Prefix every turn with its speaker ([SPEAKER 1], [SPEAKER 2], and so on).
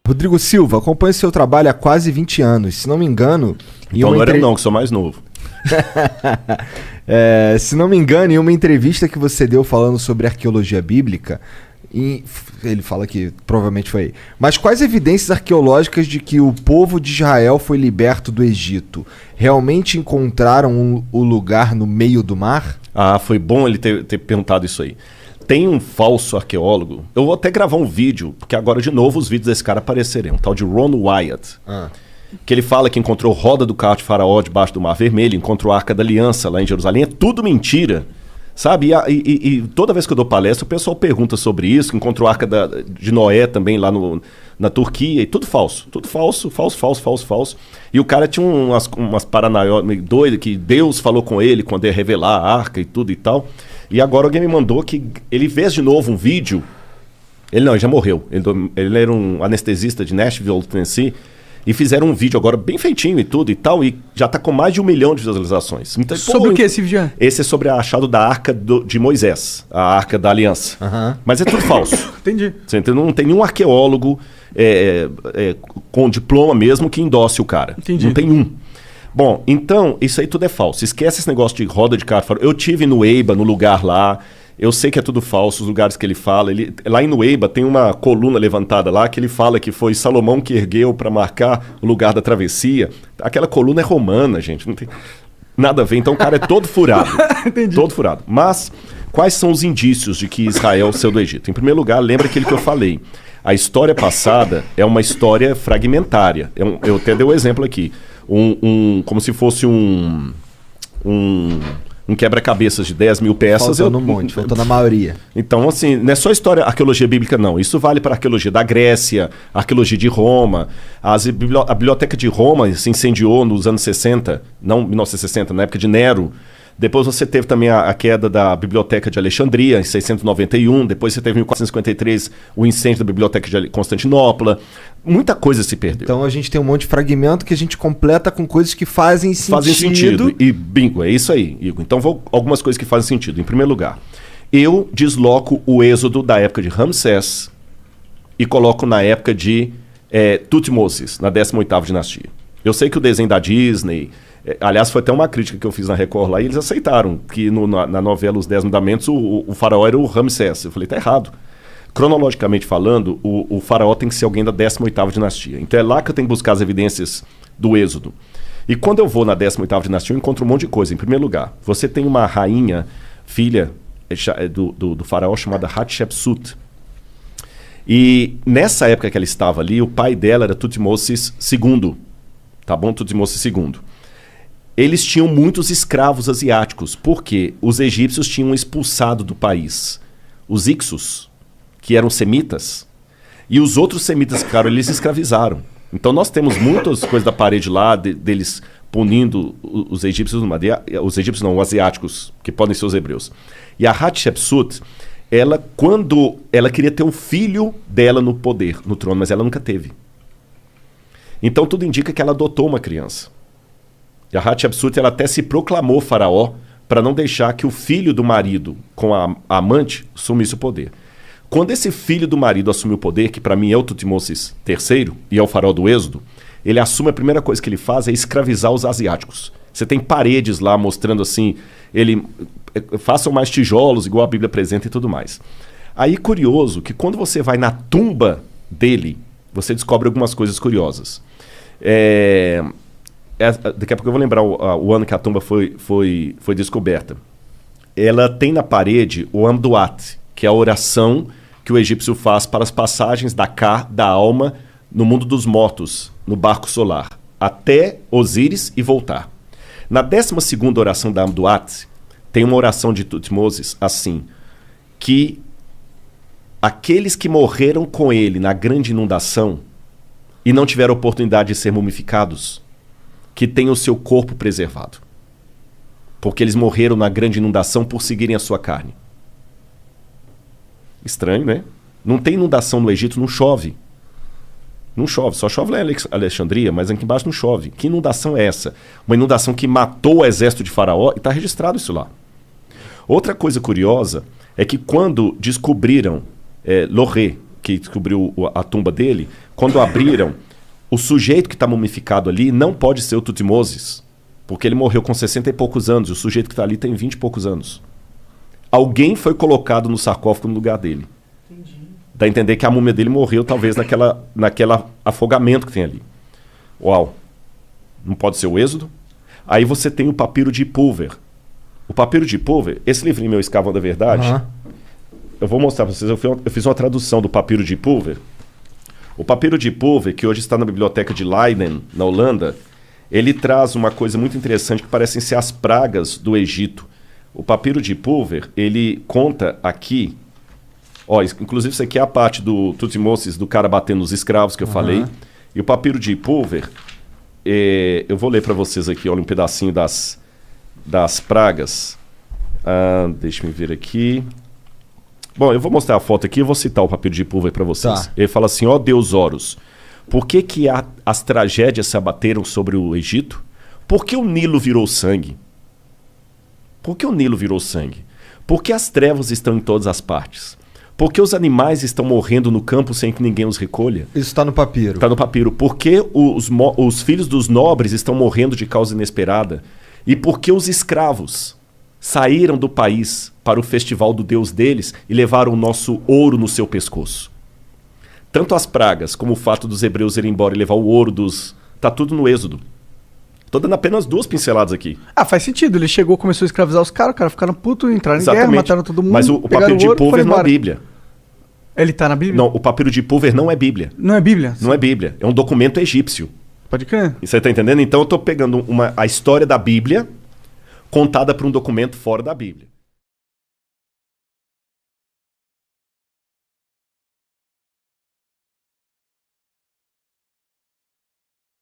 [SPEAKER 1] Rodrigo Silva, acompanho seu trabalho há quase 20 anos. Se não me engano...
[SPEAKER 2] Então não era não, que sou mais novo.
[SPEAKER 1] Se não me engano, em uma entrevista que você deu falando sobre arqueologia bíblica, ele fala que provavelmente foi aí. Mas quais evidências arqueológicas de que o povo de Israel foi liberto do Egito? Realmente encontraram o lugar no meio do mar?
[SPEAKER 2] Ah, foi bom ele ter perguntado isso aí. Tem um falso arqueólogo, eu vou até gravar um vídeo, porque agora de novo os vídeos desse cara aparecerem, um tal de Ron Wyatt. Que ele fala que encontrou roda do carro de Faraó debaixo do Mar Vermelho, encontrou a Arca da Aliança lá em Jerusalém, é tudo mentira. Sabe, e toda vez que eu dou palestra, o pessoal pergunta sobre isso, encontrou a Arca de Noé também lá na Turquia, e tudo falso. Tudo falso. E o cara tinha umas paranoias meio doidas, que Deus falou com ele quando ia revelar a Arca e tudo e tal. E agora alguém me mandou que ele fez de novo um vídeo. Ele já morreu. Ele era um anestesista de Nashville, Tennessee. E fizeram um vídeo agora bem feitinho e tudo e tal, e já tá com mais de 1 milhão de visualizações. Então,
[SPEAKER 3] sobre o que esse vídeo é?
[SPEAKER 2] Esse é sobre a achado da Arca de Moisés, a Arca da Aliança. Mas é tudo falso.
[SPEAKER 3] Entendi.
[SPEAKER 2] Você entendeu? Não tem nenhum arqueólogo com diploma mesmo que endosse o cara.
[SPEAKER 3] Entendi.
[SPEAKER 2] Não tem um. Bom, então, isso aí tudo é falso. Esquece esse negócio de roda de carro. Eu tive no Eiba, no lugar lá. Eu sei que é tudo falso, os lugares que ele fala. Lá em Nueiba tem uma coluna levantada lá que ele fala que foi Salomão que ergueu para marcar o lugar da travessia. Aquela coluna é romana, gente. Não tem nada a ver. Então o cara é todo furado.
[SPEAKER 3] Entendi.
[SPEAKER 2] Todo furado. Mas quais são os indícios de que Israel saiu do Egito? Em primeiro lugar, lembra aquilo que eu falei. A história passada é uma história fragmentária. Eu até dei o exemplo aqui. Como se fosse um quebra-cabeças de 10 mil peças.
[SPEAKER 1] Faltou no monte, faltou na maioria.
[SPEAKER 2] Então, assim, não é só história, arqueologia bíblica, não. Isso vale para a arqueologia da Grécia, arqueologia de Roma. A biblioteca de Roma se incendiou nos anos 60, não 1960, na época de Nero. Depois você teve também a queda da Biblioteca de Alexandria, em 691. Depois você teve em 1453 o incêndio da Biblioteca de Constantinopla. Muita coisa se perdeu.
[SPEAKER 1] Então a gente tem um monte de fragmento que a gente completa com coisas que fazem sentido.
[SPEAKER 2] Fazem sentido. E bingo, é isso aí, Igor. Então algumas coisas que fazem sentido. Em primeiro lugar, eu desloco o êxodo da época de Ramsés e coloco na época de Tutmoses, na 18ª dinastia. Eu sei que o desenho da Disney... aliás, foi até uma crítica que eu fiz na Record lá e eles aceitaram que na novela Os 10 Mandamentos o faraó era o Ramsés. Eu falei, tá errado. Cronologicamente falando, o faraó tem que ser alguém da 18ª dinastia. Então é lá que eu tenho que buscar as evidências do êxodo. E quando eu vou na 18ª dinastia, eu encontro um monte de coisa. Em primeiro lugar, você tem uma rainha, filha do faraó, chamada Hatshepsut. E nessa época que ela estava ali, o pai dela era Tutmoses II. Tá bom? Tutmoses II. Eles tinham muitos escravos asiáticos, porque os egípcios tinham expulsado do país os Ixos, que eram semitas, e os outros semitas que ficaram, eles escravizaram. Então nós temos muitas coisas da parede lá, deles punindo os egípcios, os egípcios não, os asiáticos, que podem ser os hebreus. E a Hatshepsut, quando ela queria ter o filho dela no poder, no trono, mas ela nunca teve. Então tudo indica que ela adotou uma criança. E a Hatshepsut, ela até se proclamou faraó para não deixar que o filho do marido com a amante assumisse o poder. Quando esse filho do marido assumiu o poder, que para mim é o Tutmoses III e é o faraó do Êxodo, ele assume, a primeira coisa que ele faz é escravizar os asiáticos. Você tem paredes lá mostrando assim, façam mais tijolos, igual a Bíblia apresenta e tudo mais. Aí, curioso, que quando você vai na tumba dele, você descobre algumas coisas curiosas. Daqui a pouco eu vou lembrar o ano que a tumba foi descoberta. Ela tem na parede o Amduat, que é a oração que o egípcio faz para as passagens da alma no mundo dos mortos, no barco solar, até Osíris e voltar. Na 12ª oração da Amduat, tem uma oração de Tutmoses assim, que aqueles que morreram com ele na grande inundação e não tiveram oportunidade de ser mumificados, que tenham o seu corpo preservado. Porque eles morreram na grande inundação por seguirem a sua carne. Estranho, né? Não tem inundação no Egito, não chove. Não chove, só chove lá em Alexandria, mas aqui embaixo não chove. Que inundação é essa? Uma inundação que matou o exército de Faraó e está registrado isso lá. Outra coisa curiosa é que quando descobriram Loré, que descobriu a tumba dele, quando abriram, o sujeito que está mumificado ali não pode ser o Tutmosis, porque ele morreu com 60 e poucos anos, e o sujeito que está ali tem 20 e poucos anos. Alguém foi colocado no sarcófago no lugar dele. Entendi. Dá a entender que a múmia dele morreu, talvez, naquela afogamento que tem ali. Uau! Não pode ser o Êxodo? Aí você tem o papiro de Pulver. O papiro de Pulver, esse livrinho meu, Escavão da Verdade, eu vou mostrar para vocês, eu fiz uma tradução do papiro de Pulver. O papiro de Pulver, que hoje está na biblioteca de Leiden, na Holanda, ele traz uma coisa muito interessante que parecem ser as pragas do Egito. O papiro de Pulver, ele conta aqui, ó, inclusive isso aqui é a parte do Tutmosis, do cara batendo nos escravos que eu falei. E o papiro de Pulver, eu vou ler para vocês aqui, olha, um pedacinho das pragas. Deixa eu ver aqui. Bom, eu vou mostrar a foto aqui e vou citar o papiro de Pulver para vocês. Tá. Ele fala assim, ó Deus Horus, por que as tragédias se abateram sobre o Egito? Por que o Nilo virou sangue? Por que o Nilo virou sangue? Por que as trevas estão em todas as partes? Por que os animais estão morrendo no campo sem que ninguém os recolha?
[SPEAKER 1] Isso está no papiro.
[SPEAKER 2] Está no papiro. Por que os filhos dos nobres estão morrendo de causa inesperada? E por que os escravos saíram do país para o festival do Deus deles e levaram o nosso ouro no seu pescoço? Tanto as pragas como o fato dos hebreus irem embora e levar o ouro dos... Tá tudo no Êxodo. Tô dando apenas 2 pinceladas aqui.
[SPEAKER 3] Faz sentido. Ele chegou, começou a escravizar os caras ficaram putos, entraram em guerra, mataram todo mundo.
[SPEAKER 2] Mas o papiro de Pulver não é Bíblia.
[SPEAKER 3] Ele tá na Bíblia?
[SPEAKER 2] Não, o papiro de Pulver não é Bíblia.
[SPEAKER 3] Não é Bíblia?
[SPEAKER 2] Não é Bíblia. É um documento egípcio.
[SPEAKER 3] Pode crer.
[SPEAKER 2] E você tá entendendo? Então eu tô pegando a história da Bíblia contada por um documento fora da Bíblia.